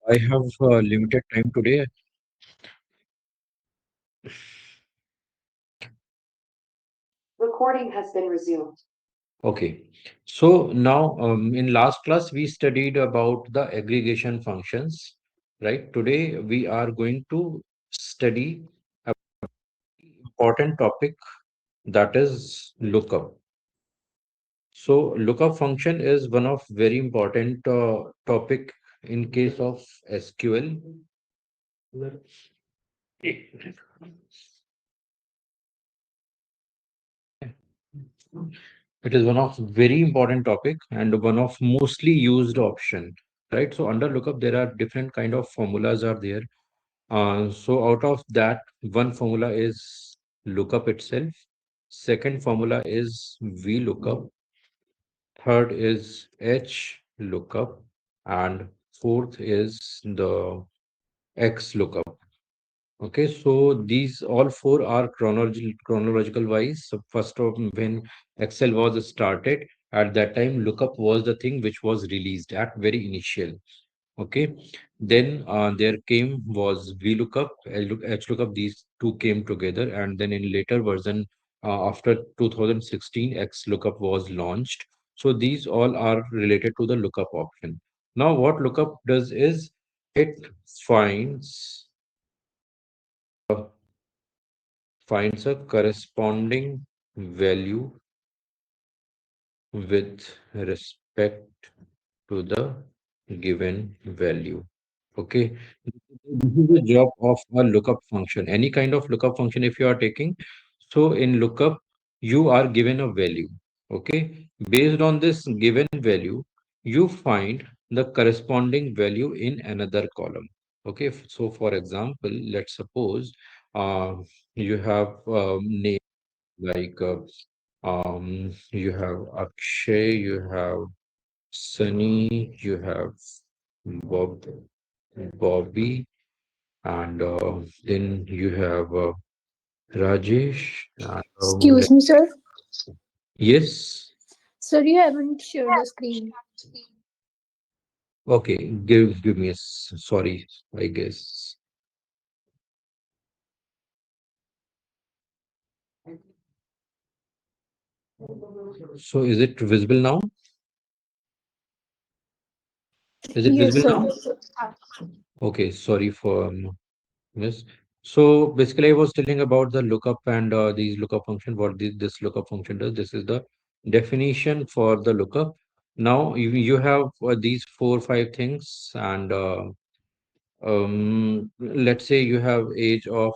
I have limited time today. Recording has been resumed. Okay. So now, in last class, we studied about the aggregation functions, right? Today, we are going to study a important topic, that is lookup. So lookup function is one of very important topic in case of SQL. It is one of very important topic and one of mostly used option, right? So under lookup, there are different kind of formulas are there. So out of that, one formula is lookup itself. Second formula is VLOOKUP. Third is HLOOKUP. And fourth is the XLOOKUP. Okay, so these all four are chronological wise. So first of when Excel was started, at that time lookup was the thing which was released at very initial. Okay, then there came was VLOOKUP, HLOOKUP. These two came together, and then in later version after 2016, XLOOKUP was launched. So these all are related to the lookup option. Now, what lookup does is it finds finds a corresponding value with respect to the given value. Okay. This is the job of a lookup function. Any kind of lookup function, if you are taking, so in lookup, you are given a value. Okay. Based on this given value, you find the corresponding value in another column. Okay. So for example, let's suppose you have name like you have Akshay, you have Sunny, you have Bob, Bobby, and then you have Rajesh. And, Excuse me, sir. yes. Sir, you haven't shared the screen. Okay. Give me a sorry. I guess. So is it visible now? Is it Yes, visible sir. now? Okay. Sorry for yes. So basically, I was telling about the lookup and these lookup function. What this lookup function does. This is the definition for the lookup. Now you have these 4 5 things, and let's say you have age of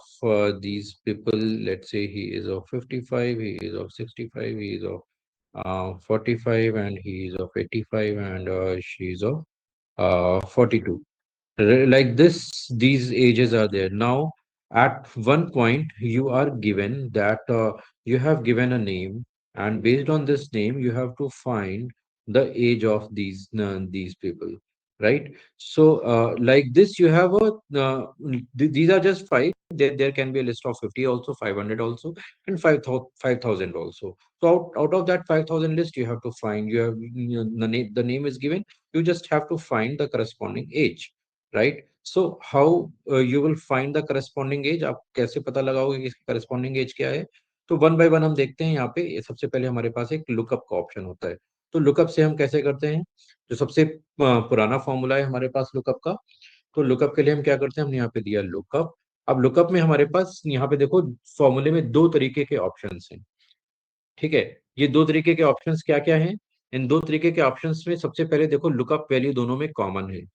these people. Let's say he is of 55, he is of 65, he is of 45, and he is of 85, and she is of 42. Like this, these ages are there. Now, at one point, you are given that you have given a name, and based on this name, you have to find the age of these people, right? So, like this, you have a these are just five. There can be a list of 50 also, 500 also, and 5,000 also. So out of that 5,000 list, you have to find you have the name is given. You just have to find the corresponding age, right so how you will find the corresponding age आप कैसे पता लगाओगे कि इसकी corresponding as क्या है तो one by one हम देखते हैं यहाँ पे सबसे पहले हमारे पास एक लुकअप का ऑप्शन होता है तो लुकअप से हम कैसे करते हैं जो सबसे पुराना फॉर्मूला है हमारे पास लुकअप का तो लुकअप के लिए हम क्या करते हैं हमने यहाँ पे दिया लुकअप अब लुकअप में हमारे पास यहाँ पे देखो फॉर्मूले में दो तरीके के ऑप्शंस हैं ठीक है ये दो तरीके के ऑप्शंस क्या क्या हैं इन दो तरीके के ऑप्शंस में सबसे पहले देखो लुकअप वैल्यू दोनों में कॉमन है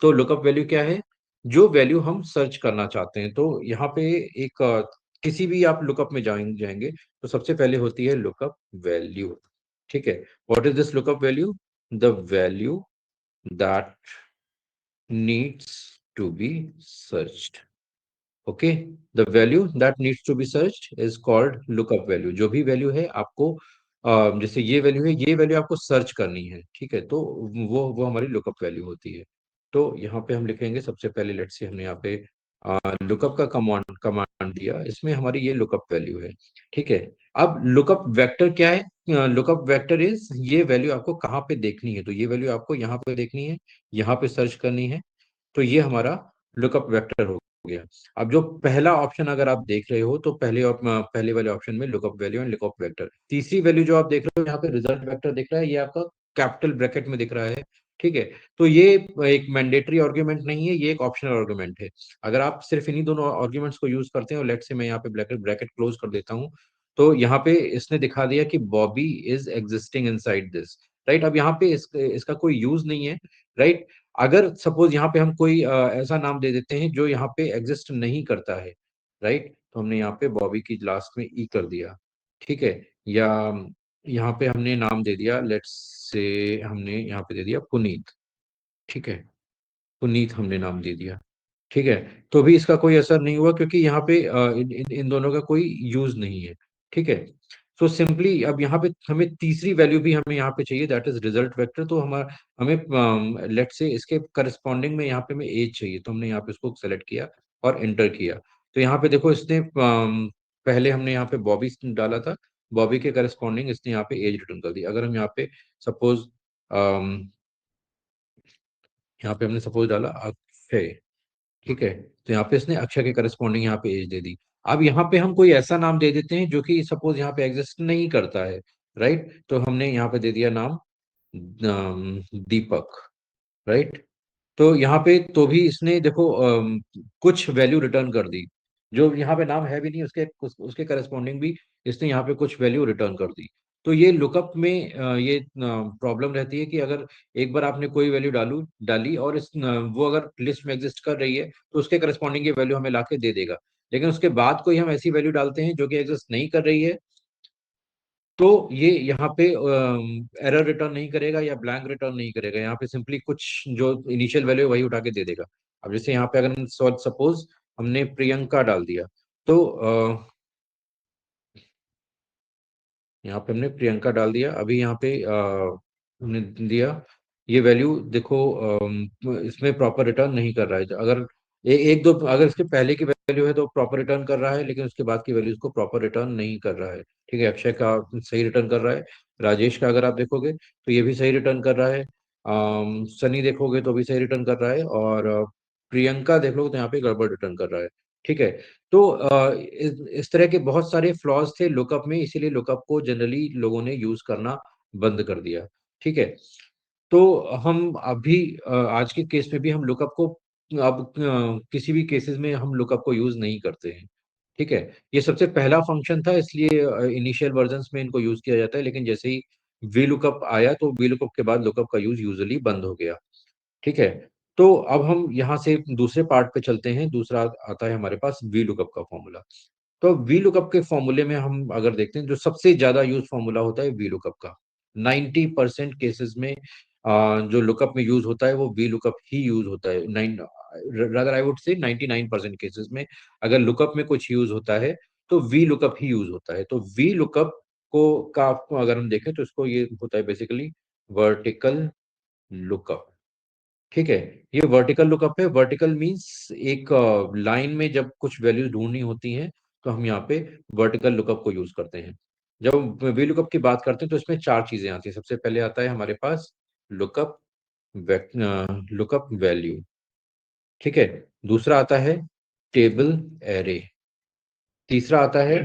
तो लुकअप वैल्यू क्या है जो वैल्यू हम सर्च करना चाहते हैं तो यहाँ पे एक किसी भी आप लुकअप में जाएंगे तो सबसे पहले होती है लुकअप वैल्यू ठीक है what is this lookup value the value that needs to be searched okay the value that needs to be searched is called lookup value जो भी वैल्यू है आपको जैसे ये वैल्यू है ये वैल्यू आपको सर्च करनी है ठीक है तो वो हमारी लुकअप वैल्यू होती है तो यहाँ पे हम लिखेंगे सबसे पहले लेट्स से हमने यहाँ पे लुकअप का कमांड कमांड दिया इसमें हमारी ये लुकअप वैल्यू है ठीक है अब लुकअप वेक्टर क्या है लुकअप वेक्टर इज ये वैल्यू आपको कहाँ पे देखनी है तो ये वैल्यू आपको यहाँ पे देखनी है यहाँ पे सर्च करनी है तो ये हमारा लुकअप वेक्टर हो गया। अब जो पहला ऑप्शन अगर आप देख रहे हो, तो पहले वाले ऑप्शन में lookup value and lookup vector. तीसरी वैल्यू जो आप देख रहे हो यहाँ पे रिजल्ट वेक्टर दिख रहा है, ये आपका कैपिटल ब्रैकेट में दिख रहा है, ठीक है। तो ये एक मैंडेटरी आर्गुमेंट नहीं है, ये एक ऑप्शनल आर्गुमेंट है। अगर आप सिर्फ इन्हीं दोनों आर्गुमेंट्स को यूज करते हैं, और लेट से मैं यहाँ पे ब्रैकेट ब्रैकेट क्लोज कर देता हूँ, तो यहाँ पे इसने दिखा दिया कि Bobby is existing inside this, right. अब यहाँ पे इसका कोई यूज नहीं है, राइट। अगर सपोज यहाँ पे हम कोई ऐसा नाम दे देते हैं जो यहाँ पे एग्जिस्ट नहीं करता है, राइट, तो हमने यहाँ पे बॉबी की लास्ट में ई कर दिया, ठीक है। या यहाँ पे हमने नाम दे दिया, लेट्स से हमने यहाँ पे दे दिया पुनीत, ठीक है, पुनीत हमने नाम दे दिया, ठीक है। तो भी इसका कोई असर नहीं हुआ, क्योंकि यहाँ पे इन दोनों का कोई यूज नहीं है, ठीक है। सो सिंपली अब यहाँ पे हमें तीसरी वैल्यू भी हमें यहाँ पे चाहिए, दैट इज रिजल्ट वेक्टर। तो हमारा हमें लेट से इसके करस्पॉन्डिंग में यहाँ पे हमें एज चाहिए, तो हमने यहाँ पे इसको सेलेक्ट किया और एंटर किया। तो यहाँ पे देखो इसने पहले हमने यहाँ पे बॉबी डाला था, बॉबी के करस्पॉन्डिंग इसने यहाँ पे एज रिटर्न कर दी। अगर हम यहाँ पे सपोज यहाँ पे हमने सपोज डाला अक्षय, ठीक है, तो यहाँ पे इसने अक्षय के करस्पॉन्डिंग यहाँ पे एज दे दी। अब यहाँ पे हम कोई ऐसा नाम दे देते हैं जो कि सपोज यहाँ पे एग्जिस्ट नहीं करता है, राइट। तो हमने यहाँ पे दे दिया नाम दीपक, राइट। तो यहाँ पे तो भी इसने देखो कुछ वैल्यू रिटर्न कर दी, जो यहाँ पे नाम है भी नहीं उसके उसके करस्पॉन्डिंग भी इसने यहाँ पे कुछ वैल्यू रिटर्न कर दी। तो ये लुकअप में ये प्रॉब्लम रहती है कि अगर एक बार आपने कोई वैल्यू डाली और वो अगर लिस्ट में एग्जिस्ट कर रही है, तो उसके करस्पॉन्डिंग ये वैल्यू हमें लाके दे देगा। लेकिन उसके बाद कोई हम ऐसी वैल्यू डालते हैं जो कि एग्जिस्ट नहीं कर रही है, तो ये यहाँ पे एरर रिटर्न नहीं करेगा या ब्लैंक रिटर्न नहीं करेगा। यहाँ पे सिंपली कुछ जो इनिशियल वैल्यू है वही उठा के दे देगा। अब जैसे यहाँ पे अगर सपोज हमने प्रियंका डाल दिया, तो यहाँ पे हमने प्रियंका डाल दिया। अभी यहाँ पे हमने दिया, ये वैल्यू देखो इसमें प्रॉपर रिटर्न नहीं कर रहा है। अगर एक दो अगर इसके पहले की वैल्यू है तो प्रॉपर रिटर्न कर रहा है, लेकिन उसके बाद की वैल्यू इसको प्रॉपर रिटर्न नहीं कर रहा है, ठीक है। अक्षय का सही रिटर्न कर रहा है, राजेश का अगर आप देखोगे तो ये भी सही रिटर्न कर रहा है, सनी देखोगे तो भी सही रिटर्न कर रहा है, और प्रियंका देख लो तो यहाँ पे गड़बड़ रिटर्न कर रहा है, ठीक है। तो इस तरह के बहुत सारे फ्लॉज थे लुकअप में, इसीलिए लुकअप को जनरली लोगों ने यूज करना बंद कर दिया, ठीक है। तो हम अभी आज के केस में भी हम लुकअप को अब किसी भी केसेस में हम लुकअप को यूज नहीं करते हैं, ठीक है। ये सबसे पहला फंक्शन था, इसलिए इनिशियल वर्जन्स में इनको यूज किया जाता है, लेकिन जैसे ही वी लुकअप आया तो वी लुकअप के बाद लुकअप का यूज यूजुअली बंद हो गया, ठीक है। तो अब हम यहाँ से दूसरे पार्ट पे चलते हैं। दूसरा आता है हमारे पास वी लुकअप का फॉर्मूला। तो वी लुकअप के फॉर्मूले में हम अगर देखते हैं, जो सबसे ज्यादा यूज फॉर्मूला होता है वी लुकअप का, 90% केसेस में जो लुकअप में यूज होता है वो वी लुकअप ही यूज होता है। Nine rather I would say 99% cases में अगर लुकअप में कुछ यूज होता है तो वी लुकअप ही यूज होता है। तो वी लुकअप को अगर हम देखें तो इसको ये होता है बेसिकली वर्टिकल लुकअप, ठीक है। ये वर्टिकल लुकअप है। वर्टिकल मींस एक लाइन में जब कुछ वैल्यूज ढूंढनी होती हैं तो हम यहाँ पे वर्टिकल लुकअप को यूज करते हैं। जब वी लुकअप की बात करते हैं तो इसमें चार चीजें आती हैं। सबसे पहले आता है हमारे पास लुकअप लुकअप वैल्यू, ठीक है। दूसरा आता है टेबल एरे, तीसरा आता है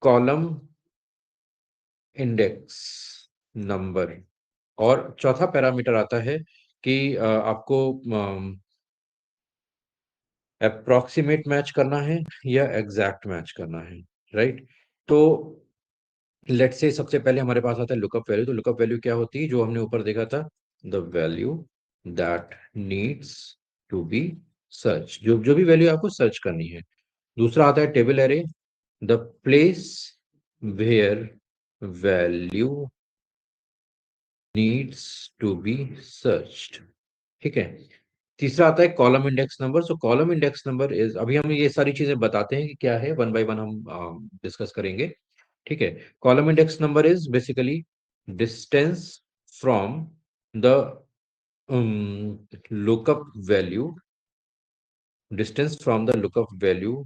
कॉलम इंडेक्स नंबर, और चौथा पैरामीटर आता है कि आपको अप्रोक्सीमेट मैच करना है या एग्जैक्ट मैच करना है, राइट। तो लेट्स से सबसे पहले हमारे पास आता है लुकअप वैल्यू। तो लुकअप वैल्यू क्या होती है, जो हमने ऊपर देखा था, the value that needs to be search, जो जो भी वैल्यू आपको सर्च करनी है। दूसरा आता है table array, the place where value needs to be searched, ठीक है। तीसरा आता है column index number. So column index number is, अभी हम ये सारी चीजें बताते हैं कि क्या है, वन बाय वन हम डिस्कस करेंगे, ठीक है। Column index number is basically distance from the lookup value, distance from the lookup value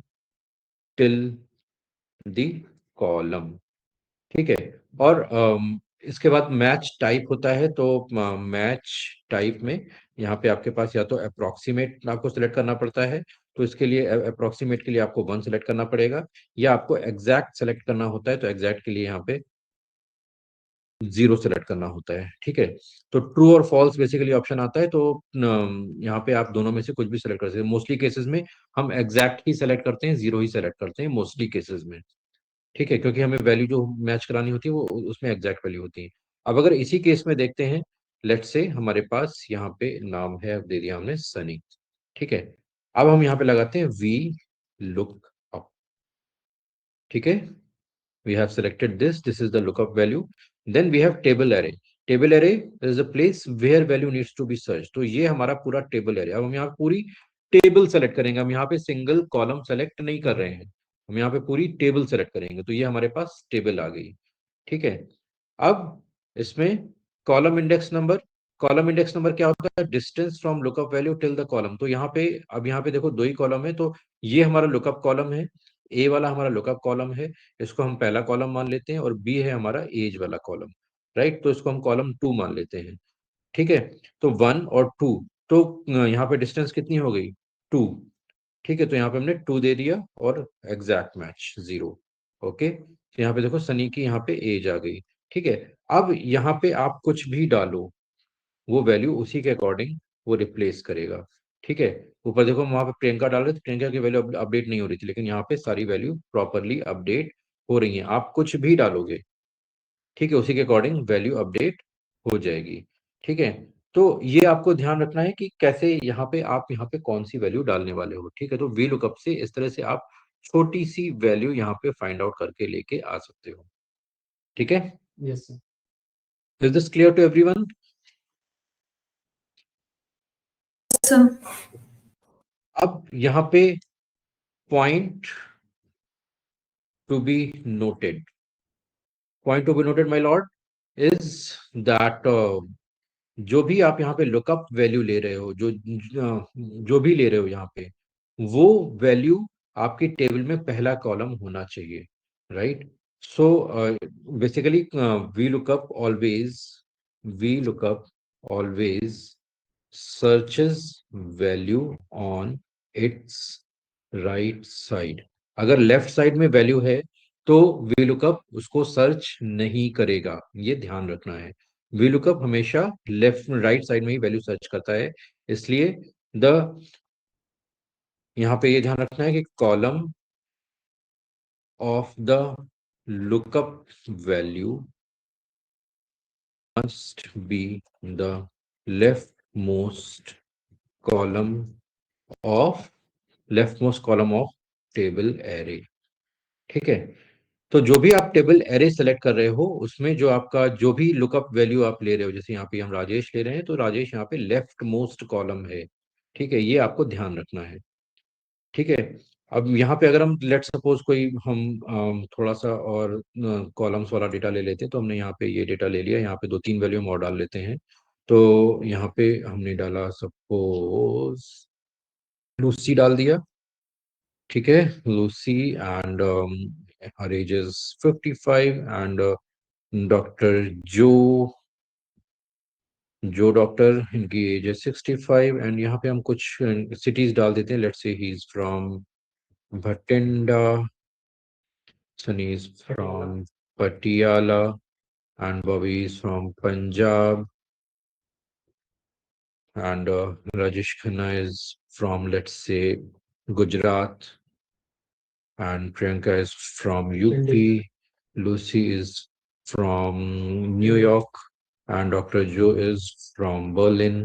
till the column, ठीक है। और इसके बाद मैच टाइप होता है, तो मैच टाइप में यहाँ पे आपके पास या तो अप्रोक्सीमेट आपको सिलेक्ट करना पड़ता है, तो इसके लिए अप्रोक्सीमेट के लिए आपको 1 सेलेक्ट करना पड़ेगा, या आपको एग्जैक्ट सेलेक्ट करना होता है तो एग्जैक्ट के लिए यहाँ पे 0 सेलेक्ट करना होता है। ठीक है, तो ट्रू और फॉल्स बेसिकली ऑप्शन आता है, तो यहाँ पे आप दोनों में से कुछ भी सेलेक्ट कर सकते हैं। मोस्टली केसेस में हम एग्जैक्ट ही सेलेक्ट करते हैं, 0 ही सेलेक्ट करते हैं मोस्टली केसेस में। ठीक है, क्योंकि हमें वैल्यू जो मैच करानी होती है वो उसमें एग्जैक्ट वैल्यू होती है। अब अगर इसी केस में देखते हैं, लेट से हमारे पास यहाँ पे नाम है, दे दिया हमने सनी। ठीक है, अब हम यहाँ पे लगाते हैं वी लुक अप। ठीक है, we have selected this is the lookup value. Then we have table array. Table array is a place where value needs to be searched. तो ये हमारा पूरा टेबल एरे। अब हम यहाँ पूरी टेबल सेलेक्ट करेंगे, हम यहाँ पे सिंगल कॉलम सेलेक्ट नहीं कर रहे हैं, हम यहाँ पे पूरी टेबल सेलेक्ट करेंगे, तो ये हमारे पास टेबल आ गई। ठीक है, अब इसमें कॉलम इंडेक्स नंबर क्या होता है? Distance from lookup value till the column. तो यहाँ पे, अब यहाँ पे देखो 2 ही कॉलम है, तो ये हमारा लुकअप कॉलम है, ए वाला हमारा लुकअप कॉलम है, इसको हम पहला कॉलम मान लेते हैं, और बी है हमारा एज वाला कॉलम। राइट, तो इसको हम कॉलम 2 मान लेते हैं। ठीक है, तो 1 और 2, तो यहाँ पे डिस्टेंस कितनी हो गई? 2। ठीक है, तो यहाँ पे हमने 2 दे दिया और एग्जैक्ट मैच 0। ओके, तो यहाँ पे देखो सनी की यहाँ पे एज आ गई। ठीक है, अब यहाँ पे आप कुछ भी डालो, वो वैल्यू उसी के अकॉर्डिंग वो रिप्लेस करेगा। ठीक है, ऊपर देखो हम वहां पे प्रियंका डाल रहे थे, प्रियंका की वैल्यू अपडेट नहीं हो रही थी, लेकिन यहाँ पे सारी वैल्यू प्रॉपरली अपडेट हो रही है। आप कुछ भी डालोगे, ठीक है, उसी के अकॉर्डिंग वैल्यू अपडेट हो जाएगी। ठीक है, तो ये आपको ध्यान रखना है कि कैसे यहाँ पे आप यहाँ पे कौन सी वैल्यू डालने वाले हो। ठीक है, तो वी लुकअप से इस तरह से आप छोटी सी वैल्यू यहाँ पे फाइंड आउट करके लेके आ सकते हो। ठीक है, yes sir. Is this clear to everyone? अब यहाँ पे point to be noted, point to be noted my lord, is that जो भी आप यहाँ पे लुकअप वैल्यू ले रहे हो, जो भी ले रहे हो यहाँ पे, वो वैल्यू आपकी टेबल में पहला कॉलम होना चाहिए। Right, so basically V lookup always searches value on its right side। अगर लेफ्ट साइड में वैल्यू है तो VLOOKUP उसको सर्च नहीं करेगा, ये ध्यान रखना है। VLOOKUP हमेशा लेफ्ट राइट साइड में ही वैल्यू सर्च करता है, इसलिए द यहाँ पे ये ध्यान रखना है कि column of the lookup value must be the leftmost column of table array. ठीक है, तो जो भी आप टेबल एरे सेलेक्ट कर रहे हो, उसमें जो आपका जो भी लुकअप वैल्यू आप ले रहे हो, जैसे यहाँ पे हम राजेश ले रहे हैं, तो राजेश यहाँ पे लेफ्ट मोस्ट कॉलम है। ठीक है, ये आपको ध्यान रखना है। ठीक है, अब यहाँ पे अगर हम लेट सपोज कोई हम थोड़ा सा और कॉलम्स वाला डेटा ले लेते हैं, तो हमने यहाँ पे ये डेटा ले लिया, यहाँ पे 2-3 वैल्यू हम और डाल लेते हैं। तो यहाँ पे हमने डाला सपोज लूसी डाल दिया। ठीक है, Lucy, and her age is 55, and doctor जो डॉक्टर, इनकी एज है 65, एंड यहाँ पे हम कुछ सिटीज डाल देते हैं। Let's say he is from Bathinda, Sunny is from Patiala, and Bobby is from Punjab, and Rajesh Khanna is from let's say Gujarat, and Priyanka is from UP, Lucy is from New York, and Dr. Joe is from Berlin.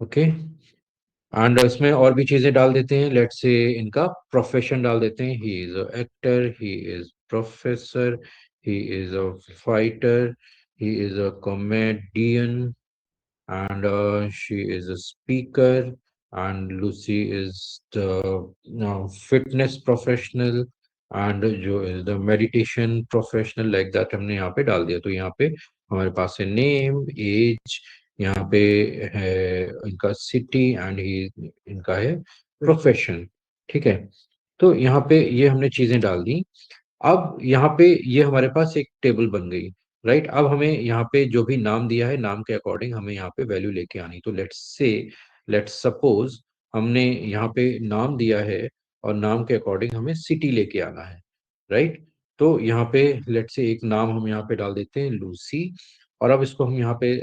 Okay, and इसमें और भी चीजें डाल देते हैं। Let's say इनका profession डाल देते हैं। He is a actor, he is professor, he is a fighter, he is a comedian, and she is a speaker, and Lucy is the fitness professional, and जो is the meditation professional, like that हमने यहाँ पे डाल दिया। तो यहाँ पे हमारे पास है नेम, एज, यहाँ पे है इनका सिटी, एंड ही इनका है प्रोफेशन। ठीक है, तो यहाँ पे ये हमने चीजें डाल दी। अब यहाँ पे ये हमारे पास एक टेबल बन गई। राइट। अब हमें यहाँ पे जो भी नाम दिया है, नाम के अकॉर्डिंग हमें यहाँ पे वैल्यू लेके आनी। तो लेट्स सपोज हमने यहाँ पे नाम दिया है और नाम के अकॉर्डिंग हमें सिटी लेके आना है, राइट। तो यहाँ पे लेट्स से एक नाम हम यहाँ पे डाल देते हैं लूसी। और अब इसको हम यहाँ पे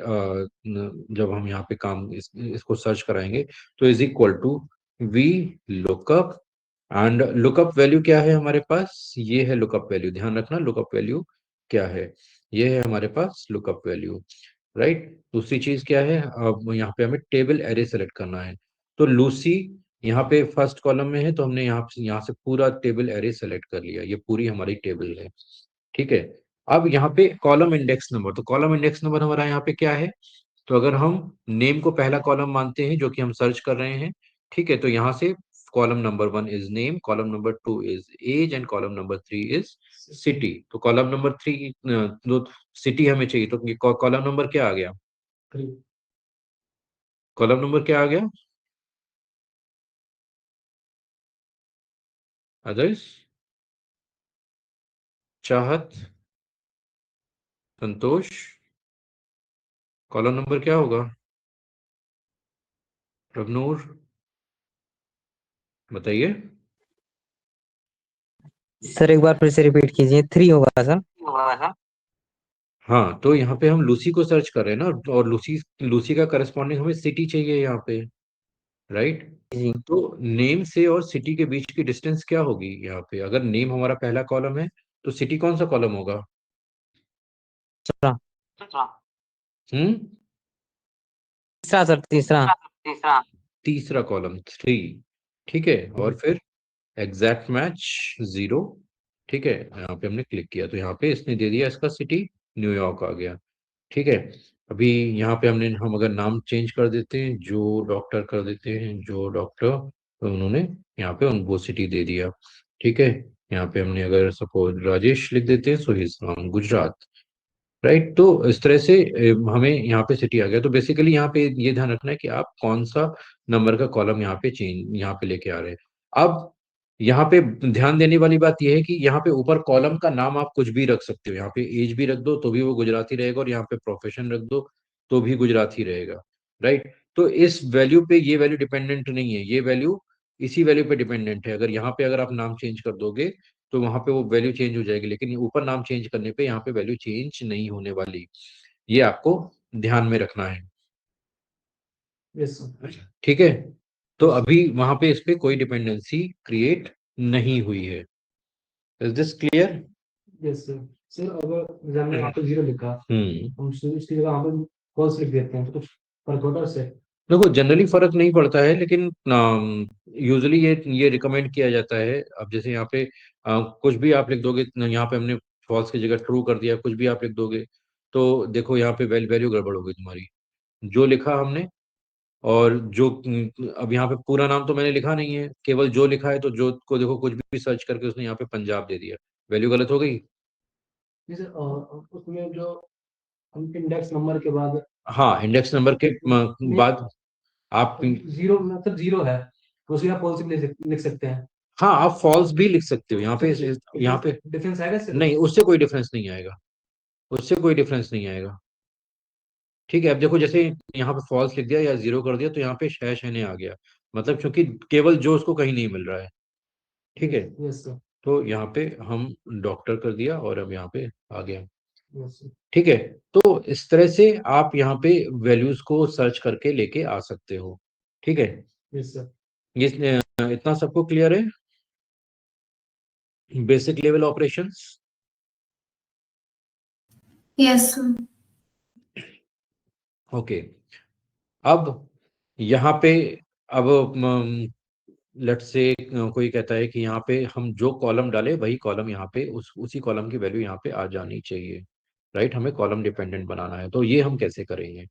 जब हम यहाँ पे इसको सर्च कराएंगे तो is equal to V lookup. And lookup value क्या है हमारे पास, ये है लुकअप वैल्यू, ध्यान रखना लुकअप वैल्यू क्या है, ये है हमारे पास लुकअप वैल्यू, राइट। दूसरी चीज क्या है, अब यहाँ पे हमें टेबल एरे सेलेक्ट करना है। तो लूसी यहाँ पे फर्स्ट कॉलम में है, तो हमने यहाँ से पूरा टेबल एरे सेलेक्ट कर लिया, ये पूरी हमारी टेबल है, ठीक है। अब यहाँ पे कॉलम इंडेक्स नंबर, तो कॉलम इंडेक्स नंबर हमारा यहाँ पे क्या है, तो अगर हम नेम को पहला कॉलम मानते हैं जो कि हम सर्च कर रहे हैं, ठीक है, तो यहाँ से column number 1 is name, column number 2 is age and column number 3 is city. तो कॉलम नंबर 3 जो सिटी हमें चाहिए, तो कॉलम नंबर क्या आ गया, कॉलम नंबर क्या आ गया अदर्स, चाहत, संतोष, कॉलम नंबर क्या होगा रबनूर, बताइए। सर एक बार फिर से रिपीट कीजिए। 3 होगा सर। हाँ, तो यहाँ पे हम लूसी को सर्च कर रहे हैं ना, और लूसी लूसी का करस्पॉन्डिंग हमें सिटी चाहिए यहाँ पे, राइट। जी। तो नेम से और सिटी के बीच की डिस्टेंस क्या होगी यहाँ पे, अगर नेम हमारा पहला कॉलम है तो सिटी कौन सा कॉलम होगा, तीसरा। हम्म, तीसरा सर, तीसरा। तीसरा कॉलम 3, ठीक है। और फिर एग्जैक्ट मैच 0, ठीक है। यहाँ पे हमने क्लिक किया तो यहाँ पे इसने दे दिया, इसका सिटी न्यूयॉर्क आ गया, ठीक है। अभी यहाँ पे हम अगर नाम चेंज कर देते हैं, जो डॉक्टर कर देते हैं, जो डॉक्टर, तो उन्होंने यहाँ पे उनको सिटी दे दिया, ठीक है। यहाँ पे हमने अगर सपोज राजेश लिख देते हैं, so his from Gujarat, right. तो इस तरह से हमें यहाँ पे सिटी आ गया। तो बेसिकली यहाँ पे ये ध्यान रखना है कि आप कौन सा नंबर का कॉलम यहाँ पे लेके आ रहे हैं। अब यहाँ पे ध्यान देने वाली बात यह है कि यहाँ पे ऊपर कॉलम का नाम आप कुछ भी रख सकते हो, यहाँ पे एज भी रख दो तो भी वो गुजराती रहेगा, और यहाँ पे प्रोफेशन रख दो तो भी गुजराती रहेगा, राइट। तो इस वैल्यू पे ये वैल्यू डिपेंडेंट नहीं है, ये वैल्यू इसी वैल्यू पे डिपेंडेंट है। अगर यहाँ पे अगर आप नाम चेंज कर दोगे तो वहां पे वो वैल्यू चेंज हो जाएगी, लेकिन ऊपर नाम चेंज करने पे यहाँ पे वैल्यू चेंज नहीं होने वाली, ये आपको ध्यान में रखना है, ठीक है। तो अभी वहां पे इस पे कोई डिपेंडेंसी क्रिएट नहीं हुई है। Is this clear? Yes sir. Sir अगर एग्जाम में यहाँ पे 0 लिखा, हम उसकी जगह यहाँ पे फॉल्स लिख देते हैं तो कुछ फर्क होता है उससे? देखो जनरली फर्क नहीं पड़ता है, लेकिन यूजुअली ये रिकमेंड किया जाता है। अब जैसे यहाँ पे कुछ भी आप लिख दोगे, यहाँ पे हमने फॉल्स की जगह ट्रू कर दिया, कुछ भी आप लिख दोगे तो देखो यहाँ पे वैल्यू गड़बड़ होगी तुम्हारी, जो लिखा हमने। और जो अब यहाँ पे पूरा नाम तो मैंने लिखा नहीं है, केवल जो लिखा है, तो जो को देखो कुछ भी सर्च करके उसने यहाँ पे पंजाब दे दिया, वैल्यू गलत हो गई। जी सर, उसमें जो हम इंडेक्स नंबर के बाद हाँ, इंडेक्स नंबर के बाद आप, 0 मतलब 0 है तो उसकी आप फॉल्स लिख सकते हैं। हाँ आप फॉल्स भी लिख सकते हो यहाँ पे, यहाँ पे डिफरेंस आएगा सर? नहीं, उससे कोई डिफरेंस नहीं आएगा, उससे कोई डिफरेंस नहीं आएगा, ठीक है। अब देखो जैसे यहाँ पे फॉल्स लिख दिया या 0 कर दिया तो यहाँ पे शह शहने आ गया, मतलब क्योंकि केवल जो उसको कहीं नहीं मिल रहा है, ठीक है। Yes sir. तो यहाँ पे हम डॉक्टर कर दिया और अब यहाँ पे आ गया, यस सर। ठीक है। तो इस तरह से आप यहाँ पे वैल्यूज को सर्च करके लेके आ सकते हो, ठीक है। Yes sir. ये इतना सबको क्लियर है, basic level operations. Yes, sir. Okay. अब यहाँ पे अब लेट्स से कोई कहता है कि यहाँ पे हम जो कॉलम डाले वही कॉलम यहाँ पे उसी कॉलम की वैल्यू यहाँ पे आ जानी चाहिए, राइट। हमें कॉलम डिपेंडेंट बनाना है, तो ये हम कैसे करेंगे,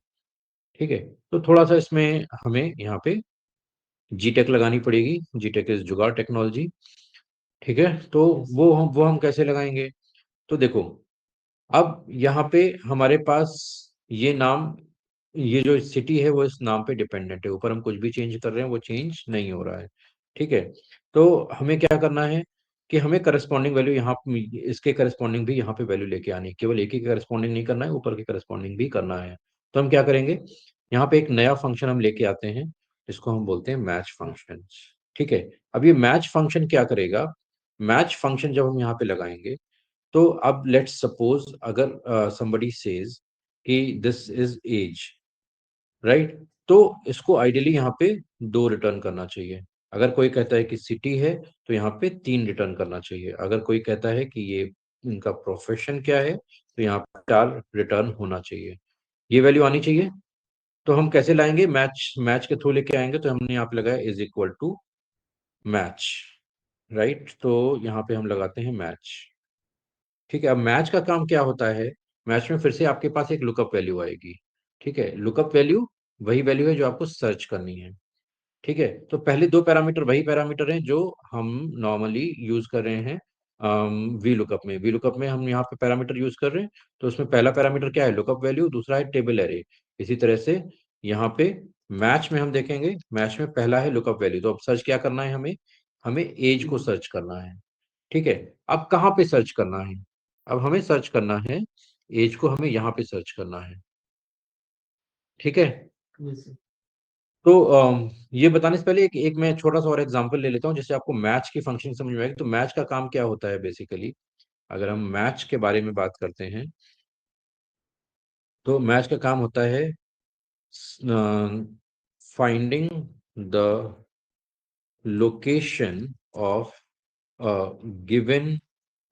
ठीक है। तो थोड़ा सा इसमें हमें यहाँ पे जीटेक लगानी पड़ेगी, जीटेक इज जुगाड़ टेक्नोलॉजी, ठीक है। तो वो हम कैसे लगाएंगे, तो देखो अब यहाँ पे हमारे पास ये नाम, ये जो सिटी है वो इस नाम पे डिपेंडेंट है, ऊपर हम कुछ भी चेंज कर रहे हैं वो चेंज नहीं हो रहा है, ठीक है। तो हमें क्या करना है, कि हमें करस्पॉन्डिंग वैल्यू यहाँ इसके करस्पॉन्डिंग भी यहाँ पे वैल्यू लेके आनी है, केवल एक ही करस्पॉन्डिंग नहीं करना है, ऊपर के करस्पॉन्डिंग भी करना है। तो हम क्या करेंगे, यहाँ पे एक नया फंक्शन हम लेके आते हैं, इसको हम बोलते हैं मैच फंक्शन। ठीक है, अब ये मैच फंक्शन क्या करेगा, मैच फंक्शन जब हम यहाँ पे लगाएंगे, तो अब लेट्स सपोज अगर somebody सेज कि दिस इज एज, राइट, तो इसको आइडियली यहाँ पे 2 रिटर्न करना चाहिए। अगर कोई कहता है कि सिटी है तो यहाँ पे 3 रिटर्न करना चाहिए। अगर कोई कहता है कि ये इनका प्रोफेशन क्या है तो यहाँ पे 4 रिटर्न होना चाहिए, ये वैल्यू आनी चाहिए। तो हम कैसे लाएंगे, मैच मैच के थ्रू लेके आएंगे। तो हमने यहाँ पे लगाया is equal to match, right, तो यहाँ पे हम लगाते हैं मैच। ठीक है, अब मैच का काम क्या होता है, मैच में फिर से आपके पास एक लुकअप वैल्यू आएगी। ठीक है, लुकअप वैल्यू वही वैल्यू है जो आपको सर्च करनी है। ठीक है, तो पहले 2 पैरामीटर वही पैरामीटर हैं जो हम नॉर्मली यूज कर रहे हैं वी लुकअप में। वी लुकअप में हम यहाँ पे पैरामीटर यूज कर रहे हैं, तो उसमें पहला पैरामीटर क्या है, लुकअप वैल्यू, दूसरा है टेबल एरे। इसी तरह से यहाँ पे मैच में हम देखेंगे, मैच में पहला है लुकअप वैल्यू। तो अब सर्च क्या करना है, हमें हमें एज को सर्च करना है। ठीक है, अब कहाँ पे सर्च करना है, अब हमें सर्च करना है एज को, हमें यहाँ पे सर्च करना है। ठीक है, यस सर। तो ये बताने से पहले एक मैं छोटा सा और एग्जांपल ले लेता हूँ जिससे आपको मैच की फंक्शन समझ में आएगी। तो मैच का काम क्या होता है बेसिकली, अगर हम मैच के बारे में बात करते हैं तो मैच का काम होता है finding the location of a given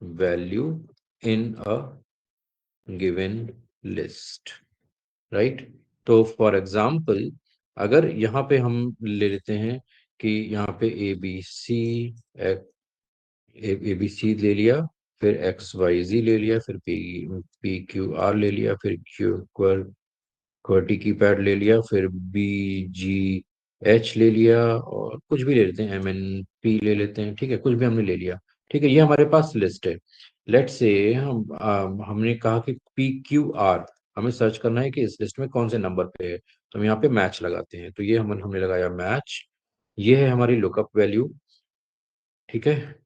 value in a given list, right. तो फॉर एग्जाम्पल अगर यहाँ पे हम ले लेते हैं कि यहाँ पे ए बी सी ले लिया, फिर एक्स वाई जी ले लिया, फिर पी क्यू आर ले लिया, फिर क्वर्टी की पैड ले लिया, फिर बी जी एच ले लिया, और कुछ भी ले लेते हैं, एम एन पी ले लेते हैं। ठीक है, कुछ भी हमने ले लिया। ठीक है, ये हमारे पास लिस्ट है। लेट्स से हमने कहा कि पी क्यू आर हमें सर्च करना है कि इस लिस्ट में कौन से नंबर पे है, तो हम यहाँ पे मैच लगाते हैं। तो ये हमने लगाया मैच, ये है हमारी लुकअप वैल्यू। ठीक है,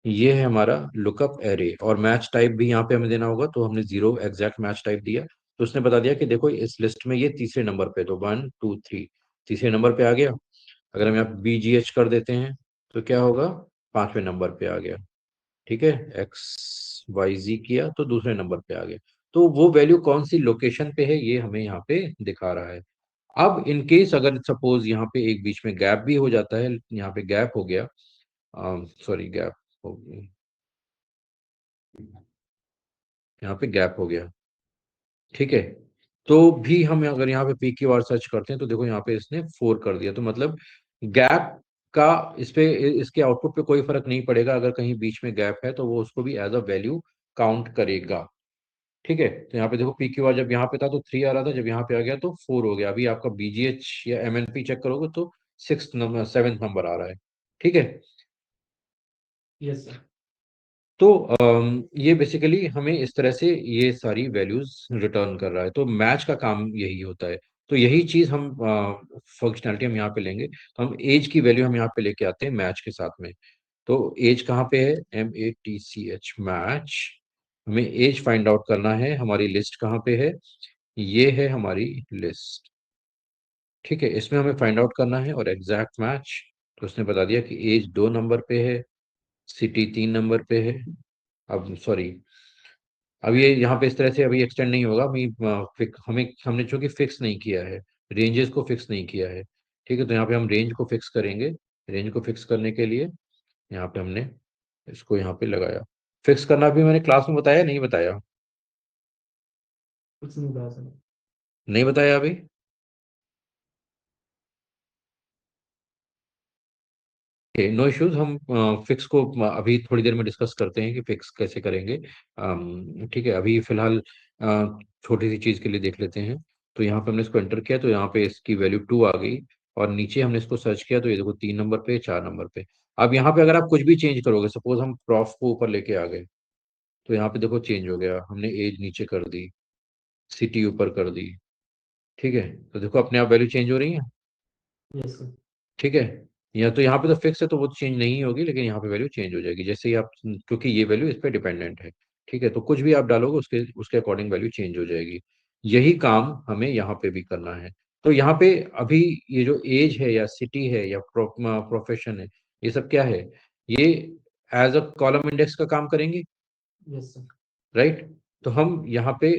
ये है हमारा लुकअप एरे, और मैच टाइप भी यहाँ पे हमें देना होगा। तो हमने 0 एग्जैक्ट मैच टाइप दिया, तो उसने बता दिया कि देखो इस लिस्ट में ये तीसरे नंबर पे, तो 1 2 3 तीसरे नंबर पे आ गया। अगर हम यहाँ बी जी एच कर देते हैं तो क्या होगा, 5वें नंबर पे आ गया। ठीक है, एक्स वाई जी किया तो दूसरे नंबर पे आ गया। तो वो वैल्यू कौन सी लोकेशन पे है ये हमें यहाँ पे दिखा रहा है। अब इन केस अगर सपोज यहाँ पे एक बीच में गैप भी हो जाता है, यहाँ पे गैप हो गया, सॉरी गैप हो गया, यहाँ पे गैप हो गया। ठीक है, तो भी हम अगर यहाँ पे पी क्यू आर सर्च करते हैं तो देखो यहाँ पे इसने 4 कर दिया। तो मतलब गैप का इस पे इसके आउटपुट पे कोई फर्क नहीं पड़ेगा। अगर कहीं बीच में गैप है तो वो उसको भी एज अ वैल्यू काउंट करेगा। ठीक है, तो यहाँ पे देखो पी क्यू आर जब यहाँ पे था तो 3 आ रहा था, जब यहाँ पे आ गया तो 4 हो गया। अभी आपका बीजीएच या एमएनपी चेक करोगे तो 7th नंबर आ रहा है। ठीक है, यस सर। तो ये बेसिकली हमें इस तरह से ये सारी वैल्यूज रिटर्न कर रहा है। तो मैच का काम यही होता है। तो यही चीज हम फंक्शनैलिटी हम यहाँ पे लेंगे। तो हम एज की वैल्यू हम यहाँ पे लेके आते हैं मैच के साथ में। तो एज कहाँ पे है, MATCH मैच। हमें एज फाइंड आउट करना है, हमारी लिस्ट कहाँ पे है, ये है हमारी लिस्ट। ठीक है, इसमें हमें फाइंड आउट करना है और एग्जैक्ट मैच। तो उसने बता दिया कि एज 2 नंबर पे है, सिटी 3 नंबर पे है। अब सॉरी, अब ये यहाँ पे इस तरह से अभी एक्सटेंड नहीं होगा। हमें हमने चूंकि फिक्स नहीं किया है, रेंजेस को फिक्स नहीं किया है। ठीक है, तो यहाँ पे हम रेंज को फिक्स करेंगे। रेंज को फिक्स करने के लिए यहाँ पे हमने इसको यहाँ पे लगाया। फिक्स करना भी मैंने क्लास में बताया, नहीं बताया, कुछ नहीं कहा सर। नहीं बताया अभी। नो इश्यूज, हम फिक्स को अभी थोड़ी देर में डिस्कस करते हैं कि फिक्स कैसे करेंगे। ठीक है, अभी फिलहाल छोटी सी चीज के लिए देख लेते हैं। तो यहाँ पे हमने इसको एंटर किया तो यहाँ पे इसकी वैल्यू 2 आ गई, और नीचे हमने इसको सर्च किया तो ये देखो 3 नंबर पे, 4 नंबर पे। अब यहाँ पे अगर आप कुछ भी चेंज करोगे, सपोज हम प्रॉफ को ऊपर लेके आ गए, तो यहाँ पे देखो चेंज हो गया, हमने एज नीचे कर दी, सिटी ऊपर कर दी। ठीक है, तो देखो अपने आप वैल्यू चेंज हो रही है। Yes sir. ठीक है, या तो यहाँ पे तो फिक्स है तो वो चेंज नहीं होगी, लेकिन यहाँ पे वैल्यू चेंज हो जाएगी जैसे ही आप, क्योंकि ये वैल्यू इस पे डिपेंडेंट है। ठीक है, तो कुछ भी आप डालोगे उसके उसके अकॉर्डिंग वैल्यू चेंज हो जाएगी। यही काम हमें यहाँ पे भी करना है। तो यहाँ पे अभी ये जो एज है या सिटी है या प्रोफेशन है, ये सब क्या है, ये एज अ कॉलम इंडेक्स का काम करेंगे, यस सर। राइट। तो हम यहाँ पे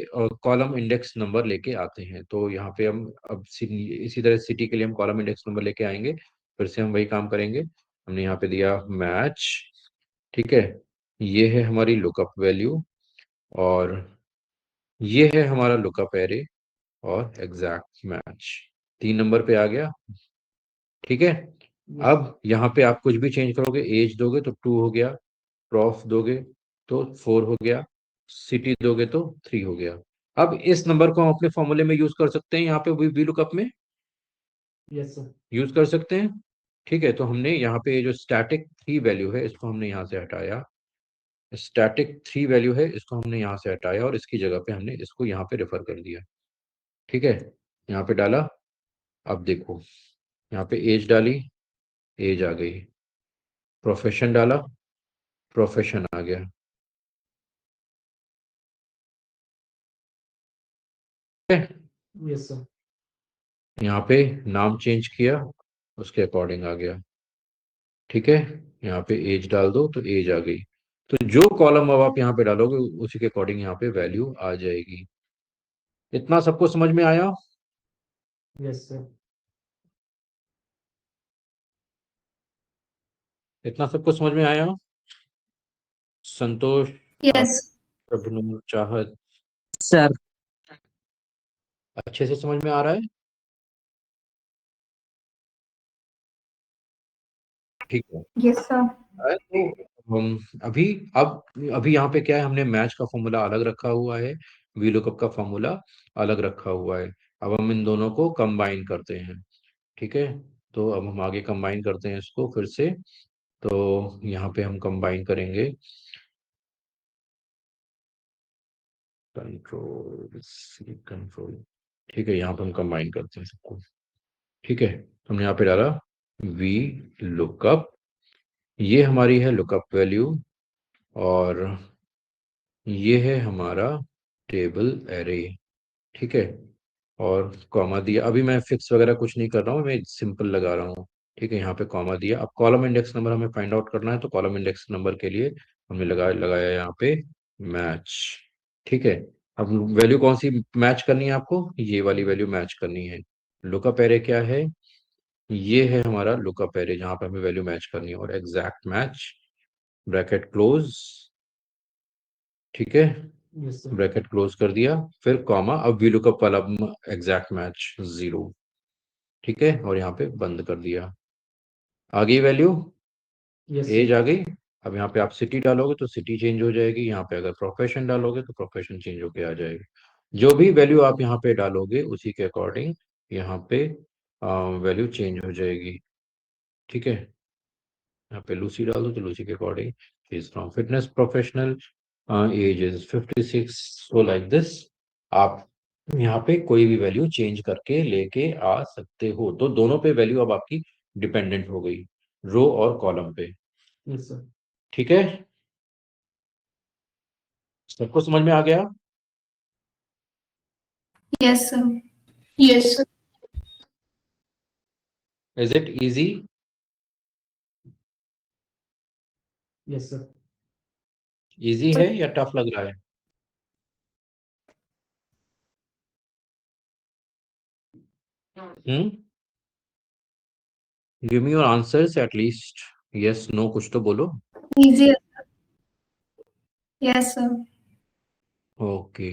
कॉलम इंडेक्स नंबर लेके आते हैं, तो यहाँ पे हम अब इसी तरह सिटी के लिए हम कॉलम इंडेक्स नंबर लेके आएंगे, फिर से हम वही काम करेंगे। हमने यहाँ पे दिया मैच, ठीक है, ये है हमारी लुकअप वैल्यू, और ये है हमारा लुकअप एरे, और एग्जैक्ट मैच 3 नंबर पे आ गया। ठीक है, अब यहाँ पे आप कुछ भी चेंज करोगे, एज दोगे तो 2 हो गया, प्रॉफ दोगे तो 4 हो गया, सिटी दोगे तो 3 हो गया। अब इस नंबर को हम अपने फॉर्मूले में यूज कर सकते हैं, यहाँ पे वी लुकअप में यस सर। यूज कर सकते हैं। ठीक है, तो हमने यहाँ पे ये जो स्टैटिक 3 वैल्यू है इसको हमने यहाँ से हटाया, स्टैटिक 3 वैल्यू है इसको हमने यहाँ से हटाया, और इसकी जगह पे हमने इसको यहाँ पे रेफर कर दिया। ठीक है, यहाँ पे डाला, अब देखो यहाँ पे एज डाली, एज आ गई, प्रोफेशन डाला, प्रोफेशन आ गया। ठीक है, यस सर। यहाँ पे नाम चेंज किया, उसके अकॉर्डिंग आ गया। ठीक है, यहाँ पे एज डाल दो तो एज आ गई। तो जो कॉलम अब आप यहाँ पे डालोगे उसी के अकॉर्डिंग यहाँ पे वैल्यू आ जाएगी। इतना सबको समझ में आया? Yes sir. इतना सबको समझ में आया? संतोष, Yes. प्रभु, चाहत, सर। अच्छे से समझ में आ रहा है? ठीक है। Yes, sir. तो हम अभी, अब अभी यहाँ पे क्या है, हमने मैच का फॉर्मूला अलग रखा हुआ है, वी लुकअप का फॉर्मूला अलग रखा हुआ है। अब हम इन दोनों को कंबाइन करते हैं। ठीक है, तो अब हम आगे कंबाइन करते हैं इसको फिर से। तो यहाँ पे हम कंबाइन करेंगे, कंट्रोल सी कंट्रोल। ठीक है, यहाँ पे हम कंबाइन करते हैं सबको। ठीक है, हमने यहाँ पे डाला वी लुकअप, ये हमारी है लुकअप वैल्यू, और ये है हमारा टेबल एरे। ठीक है, और कॉमा दिया, अभी मैं फिक्स वगैरह कुछ नहीं कर रहा हूँ, मैं सिंपल लगा रहा हूँ। ठीक है, यहाँ पे कॉमा दिया। अब कॉलम इंडेक्स नंबर हमें फाइंड आउट करना है, तो कॉलम इंडेक्स नंबर के लिए हमने लगाया यहाँ पे मैच। ठीक है, अब वैल्यू कौन सी मैच करनी है आपको, ये वाली वैल्यू मैच करनी है। लुकअप एरे क्या है, ये है हमारा लुकअप एरे जहां पे हमें वैल्यू मैच करनी है, और एग्जैक्ट मैच, ब्रैकेट क्लोज। ठीक है, यस सर। ब्रैकेट क्लोज कर दिया, फिर कॉमा, अब वी लुकअप वाला एग्जैक्ट मैच 0। ठीक है, और यहाँ पे बंद कर दिया। आ गई वैल्यू, यस एज सर। आ गई। अब यहाँ पे आप सिटी डालोगे तो सिटी चेंज हो जाएगी, यहाँ पे अगर प्रोफेशन डालोगे तो प्रोफेशन चेंज होके आ जाएगी। जो भी वैल्यू आप यहाँ पे डालोगे उसी के अकॉर्डिंग यहाँ पे वैल्यू चेंज हो जाएगी। ठीक है, यहाँ पे लूसी डाल दो तो लूसी के according, is from fitness professional, age is 56, so like this. आप यहाँ पे कोई भी वैल्यू चेंज करके लेके आ सकते हो, तो दोनों पे वैल्यू अब आपकी डिपेंडेंट हो गई, रो और कॉलम पे। Yes sir. ठीक है, सबको समझ में आ गया? Yes, sir. Yes, sir. Is it easy? Yes sir. Easy है या टफ लग रहा है? Hmm, give me your answers at least, yes no कुछ तो बोलो। Easier. Yes, sir. Okay,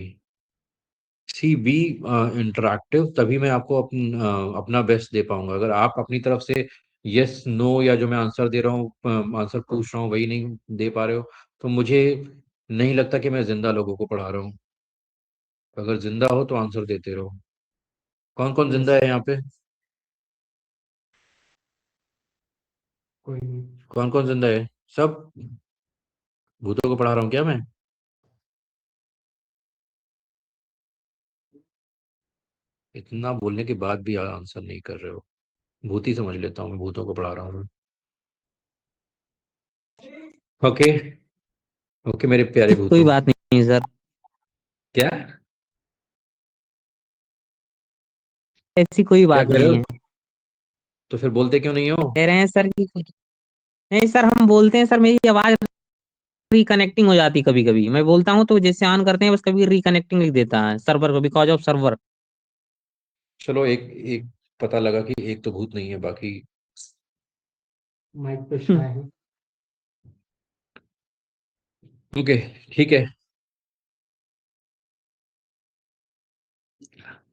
see be interactive, तभी मैं आपको अपना बेस्ट दे पाऊंगा। अगर आप अपनी तरफ से यस नो, या जो मैं आंसर दे रहा हूँ, आंसर पूछ रहा हूँ, वही नहीं दे पा रहे हो, तो मुझे नहीं लगता कि मैं जिंदा लोगों को पढ़ा रहा हूँ। अगर जिंदा हो तो आंसर देते रहो। कौन कौन यस जिंदा है यहाँ पे? कोई नहीं। कौन कौन जिंदा है? सब भूतों को पढ़ा रहा हूँ क्या मैं? इतना बोलने के बाद भी आंसर नहीं कर रहे हो। भूत ही समझ लेता हूँ, मैं भूतों को पढ़ा रहा हूँ। ओके ओके मेरे प्यारे कोई भूतों। बात नहीं सर, क्या ऐसी कोई क्या बात कह रहे नहीं हो? है। तो फिर बोलते क्यों नहीं हो? कह रहे हैं सर कि नहीं सर, हम बोलते हैं सर, मेरी आवाज रिकनेक्टिंग हो जाती कभी कभी, मैं बोलता हूँ तो जैसे ऑन करते हैं बस कभी रिकनेक्टिंग लिख देता है सर्वर को, बिकॉज ऑफ सर्वर। चलो एक एक पता लगा कि एक तो भूत नहीं है, बाकी माइक पे शायद है। ओके ठीक है।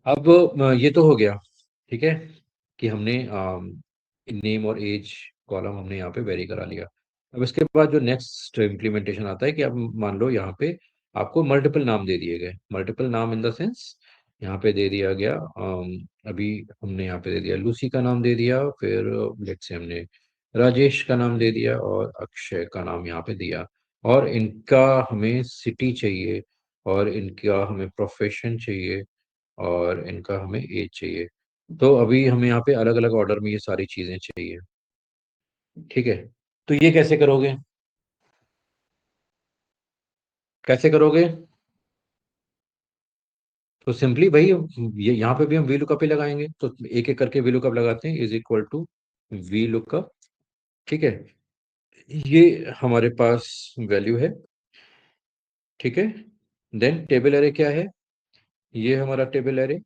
अब ये तो हो गया, ठीक है, कि हमने नेम और एज कॉलम हमने यहाँ पे वेरी करा लिया। अब इसके बाद जो नेक्स्ट इम्प्लीमेंटेशन आता है कि अब मान लो यहाँ पे आपको मल्टीपल नाम दे दिए गए, मल्टीपल नाम इन द सेंस यहाँ पे दे दिया गया अभी हमने यहाँ पे दे दिया लूसी का नाम दे दिया, फिर लेट्स से हमने राजेश का नाम दे दिया और अक्षय का नाम यहाँ पे दिया, और इनका हमें सिटी चाहिए, और इनका हमें प्रोफेशन चाहिए, और इनका हमें एज चाहिए। तो अभी हमें यहाँ पे अलग अलग ऑर्डर में ये सारी चीजें चाहिए, ठीक है। तो ये कैसे करोगे, कैसे करोगे? तो सिंपली भाई ये यहाँ पे भी हम वी लुकअप ही लगाएंगे, तो एक एक करके वी लुकअप लगाते हैं, is equal to V lookup, ठीक है। ये हमारे पास वैल्यू है, ठीक है। देन टेबल एरे क्या है, ये हमारा टेबल एरे,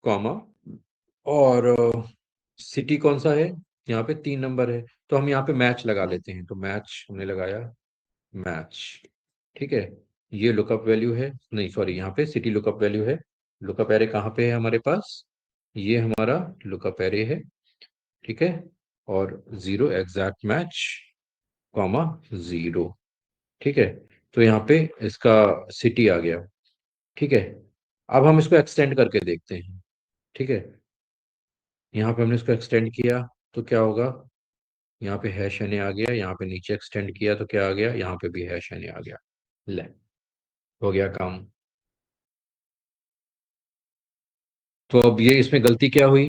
कॉमा, और सिटी कौन सा है, यहाँ पे 3 नंबर है, तो हम यहाँ पे मैच लगा लेते हैं, तो मैच हमने लगाया, मैच, ठीक है। ये लुकअप वैल्यू है, नहीं सॉरी, यहाँ पे सिटी लुकअप वैल्यू है। लुकअप एरे कहाँ पे है हमारे पास, ये हमारा लुकअप एरे है, ठीक है। और 0 एग्जैक्ट मैच, कॉमा 0, ठीक है। तो यहाँ पे इसका सिटी आ गया, ठीक है। अब हम इसको एक्सटेंड करके देखते हैं, ठीक है। यहाँ पे हमने इसको एक्सटेंड किया तो क्या होगा, यहाँ पे हैश एन आ गया, यहाँ पे नीचे एक्सटेंड किया तो क्या आ गया, यहाँ पे भी हैश एन आ गया। ले, हो गया काम। तो अब ये इसमें गलती क्या हुई,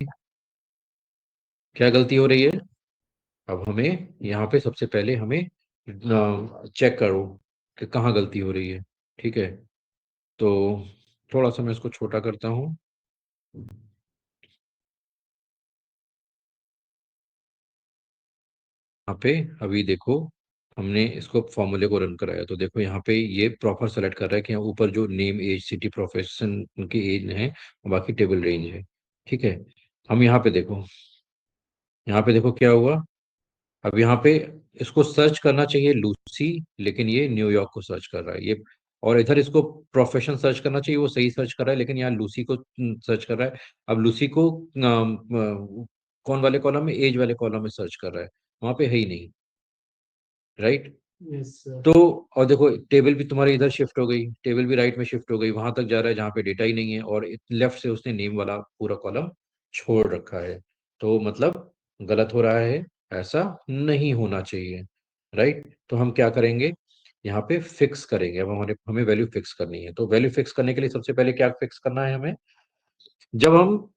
क्या गलती हो रही है? अब हमें यहाँ पे सबसे पहले हमें चेक करो कि कहाँ गलती हो रही है, ठीक है। तो थोड़ा सा मैं इसको छोटा करता हूँ, यहाँ पे अभी देखो हमने इसको फॉर्मूले को रन कराया, तो देखो यहाँ पे ये प्रॉपर सेलेक्ट कर रहा है कि यहाँ ऊपर जो नेम एज सिटी प्रोफेशन उनकी एज है, बाकी टेबल रेंज है, ठीक है। हम यहाँ पे देखो, यहाँ पे देखो क्या हुआ, अब यहाँ पे इसको सर्च करना चाहिए लूसी, लेकिन ये न्यूयॉर्क को सर्च कर रहा है ये, और इधर इसको प्रोफेशन सर्च करना चाहिए, वो सही सर्च कर रहा है, लेकिन यहाँ लूसी को सर्च कर रहा है। अब लूसी को कौन वाले कॉलम में, एज वाले कॉलम में सर्च कर रहा है, वहां पे है ही नहीं, राइट। Yes sir. तो और देखो टेबल भी तुम्हारी इधर शिफ्ट हो गई, टेबल भी राइट में शिफ्ट हो गई, वहां तक जा रहा है जहाँ पे डेटा ही नहीं है, और लेफ्ट से उसने नेम वाला पूरा कॉलम छोड़ रखा है, तो मतलब गलत हो रहा है, ऐसा नहीं होना चाहिए, राइट। तो हम क्या करेंगे, यहाँ पे फिक्स करेंगे, अब हमारे हमें वैल्यू फिक्स करनी है, तो वैल्यू फिक्स करने के लिए सबसे पहले क्या फिक्स करना है हमें, जब हम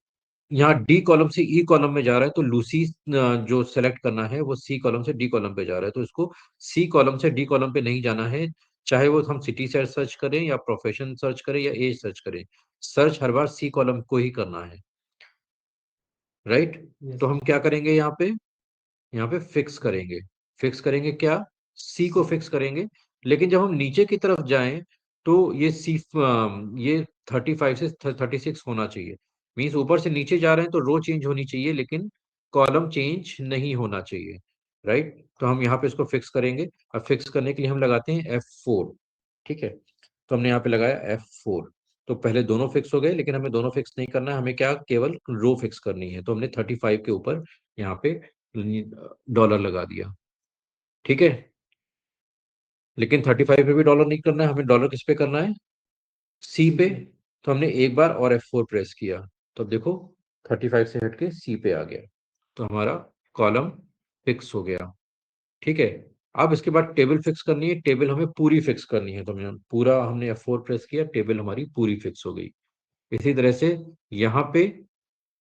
यहाँ डी कॉलम से ई कॉलम में जा रहा है तो लूसी जो सेलेक्ट करना है वो सी कॉलम से डी कॉलम पे जा रहा है, तो इसको सी कॉलम से डी कॉलम पे नहीं जाना है, चाहे वो हम सिटी से सर्च करें या प्रोफेशन सर्च करें या एज सर्च करें, सर्च हर बार सी कॉलम को ही करना है, राइट। तो यस हम क्या करेंगे, यहाँ पे फिक्स करेंगे, फिक्स करेंगे क्या, सी को फिक्स करेंगे, लेकिन जब हम नीचे की तरफ जाएं तो ये सी ये 35 से 36 होना चाहिए, मीन्स ऊपर से नीचे जा रहे हैं तो रो चेंज होनी चाहिए, लेकिन कॉलम चेंज नहीं होना चाहिए, राइट। तो हम यहाँ पे इसको फिक्स करेंगे, अब फिक्स करने के लिए हम लगाते हैं F4, ठीक है। तो हमने यहाँ पे लगाया F4, तो पहले दोनों फिक्स हो गए, लेकिन हमें दोनों फिक्स नहीं करना है, हमें क्या केवल रो फिक्स करनी है, तो हमने 35 के ऊपर यहाँ पे डॉलर लगा दिया, ठीक है। लेकिन 35 पे भी डॉलर नहीं करना है, हमें डॉलर किस पे करना है, सी पे। तो हमने एक बार और F4 प्रेस किया, तो अब देखो 35 से हट के सी पे आ गया, तो हमारा कॉलम फिक्स हो गया, ठीक है। अब इसके बाद टेबल फिक्स करनी है, टेबल हमें पूरी फिक्स करनी है, तो हमने पूरा हमने F4 प्रेस किया, टेबल हमारी पूरी फिक्स हो गई। इसी तरह से यहाँ पे,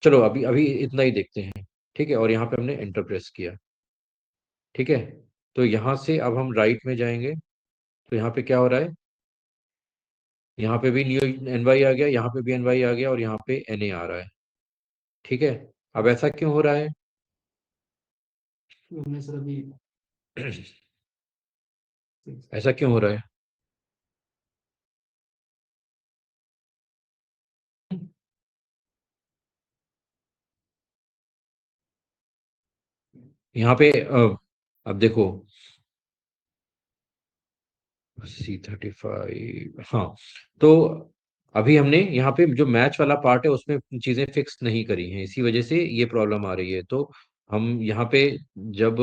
चलो अभी अभी इतना ही देखते हैं, ठीक है, और यहाँ पे हमने एंटर प्रेस किया। ठीक है, तो यहाँ से अब हम राइट में जाएंगे, तो यहाँ पे क्या हो रहा है, यहाँ पे भी न्यू एनवाई आ गया, यहाँ पे भी एनवाई आ गया, और यहाँ पे एनए आ रहा है। ठीक है, अब ऐसा क्यों हो रहा है? हमने सर अभी ऐसा क्यों हो रहा है? यहाँ पे अब देखो C35, हाँ, तो अभी हमने यहाँ पे जो मैच वाला पार्ट है उसमें चीजें फिक्स नहीं करी हैं, इसी वजह से ये प्रॉब्लम आ रही है। तो हम यहाँ पे जब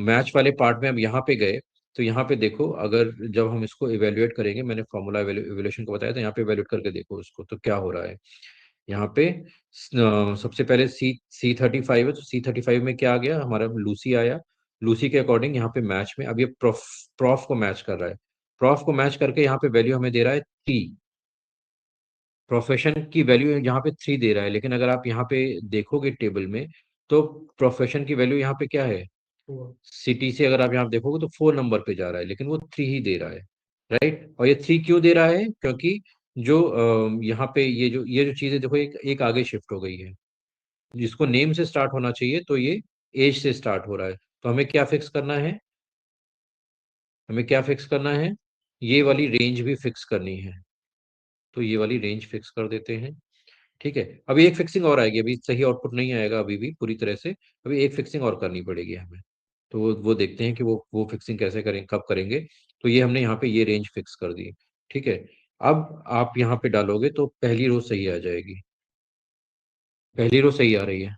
मैच वाले पार्ट में हम यहाँ पे गए, तो यहाँ पे देखो, अगर जब हम इसको इवेल्युएट करेंगे, मैंने फॉर्मूला इवेल्युएशन को बताया था, यहाँ पे इवेल्युएट करके देखो उसको, तो क्या हो रहा है यहाँ पे। सबसे पहले C35 है, तो C35 में क्या आ गया हमारा, लूसी आया। लूसी के अकॉर्डिंग यहाँ पे मैच में अब ये प्रॉफ को मैच कर रहा है। प्रॉफ को मैच करके यहाँ पे वैल्यू हमें दे रहा है 3। प्रोफेशन की वैल्यू यहाँ पे 3 दे रहा है, लेकिन अगर आप यहाँ पे देखोगे टेबल में, तो प्रोफेशन की वैल्यू यहाँ पे क्या है, सिटी से अगर आप यहाँ देखोगे तो 4 नंबर पे जा रहा है, लेकिन वो 3 ही दे रहा है। राइट, और ये 3 क्यों दे रहा है, क्योंकि जो यहाँ पे ये जो चीजें देखो, एक आगे शिफ्ट हो गई है। जिसको नेम से स्टार्ट होना चाहिए, तो ये एज से स्टार्ट हो रहा है। तो हमें क्या फिक्स करना है, हमें क्या फिक्स करना है, ये वाली रेंज भी फिक्स करनी है। तो ये वाली रेंज फिक्स कर देते हैं। ठीक है, अभी एक फिक्सिंग और आएगी, अभी सही आउटपुट नहीं आएगा अभी भी पूरी तरह से, अभी एक फिक्सिंग और करनी पड़ेगी हमें। तो वो देखते हैं कि वो फिक्सिंग कैसे करें, कब करेंगे। तो ये हमने यहाँ पे ये रेंज फिक्स कर दी। ठीक है, अब आप यहाँ पे डालोगे तो पहली रो सही आ जाएगी, पहली रो सही आ रही है।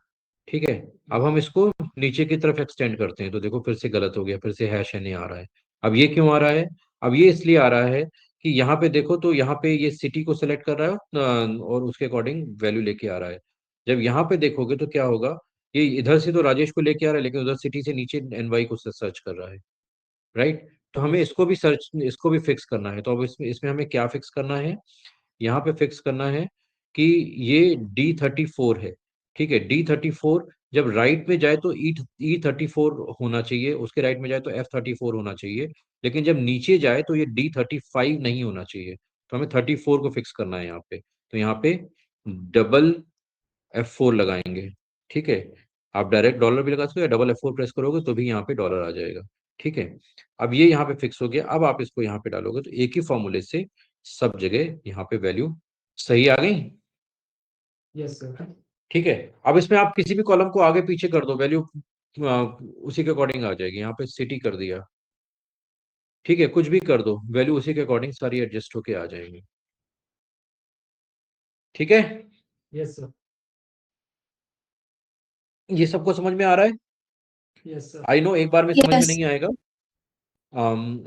ठीक है, अब हम इसको नीचे की तरफ एक्सटेंड करते हैं, तो देखो फिर से गलत हो गया, फिर से हैश एन आ रहा है। अब ये क्यों आ रहा है, अब ये इसलिए आ रहा है कि यहाँ पे देखो, तो यहाँ पे ये सिटी को सेलेक्ट कर रहा है और उसके अकॉर्डिंग वैल्यू लेके आ रहा है। जब यहाँ पे देखोगे तो क्या होगा, ये इधर से तो राजेश को लेके आ रहा है, लेकिन उधर सिटी से नीचे एनवाई को सर्च कर रहा है। राइट, तो हमें इसको भी फिक्स करना है। तो अब इसमें इसमें हमें क्या फिक्स करना है, यहाँ पे फिक्स करना है कि ये D34 है। ठीक है, D34 जब राइट में जाए तो E34 होना चाहिए, उसके राइट में जाए तो F34 होना चाहिए, लेकिन जब नीचे जाए तो ये D35 नहीं होना चाहिए। तो हमें 34 को फिक्स करना है यहाँ पे। तो यहाँ पे डबल F4 लगाएंगे। ठीक है, आप डायरेक्ट डॉलर भी लगा सकते हो या डबल F4 प्रेस करोगे तो भी यहाँ पे डॉलर आ जाएगा। ठीक है, अब ये यहाँ पे फिक्स हो गया। अब आप इसको यहाँ पे डालोगे तो एक ही फॉर्मूले से सब जगह यहाँ पे वैल्यू सही आ गई। Yes sir. ठीक है, अब इसमें आप किसी भी कॉलम को आगे पीछे कर दो, वैल्यू उसी के अकॉर्डिंग आ जाएगी। यहाँ पे सिटी कर दिया, ठीक है, कुछ भी कर दो, वैल्यू उसी के अकॉर्डिंग सारी एडजस्ट होके आ जाएंगी। ठीक है, यस सर। ये सबको समझ में आ रहा है? Yes sir. आई नो एक बार में समझ में Yes. नहीं आएगा।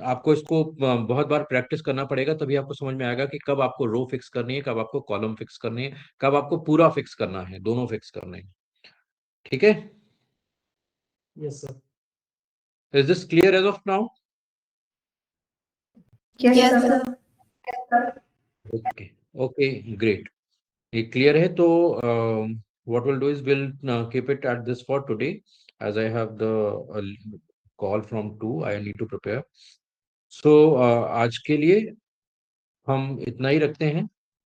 आपको इसको बहुत बार प्रैक्टिस करना पड़ेगा, तभी आपको समझ में आएगा कि कब आपको रो फिक्स करनी है, कब आपको कॉलम फिक्स करनी है, कब आपको पूरा फिक्स करना है, दोनों फिक्स करने हैं। ठीक है, yes sir. Is this clear as of now? Yes, sir. Okay, okay, great. ये क्लियर है, तो what will do is will keep it at this for today, as I have the call from 2, I need to prepare. So आज के लिए हम इतना ही रखते हैं।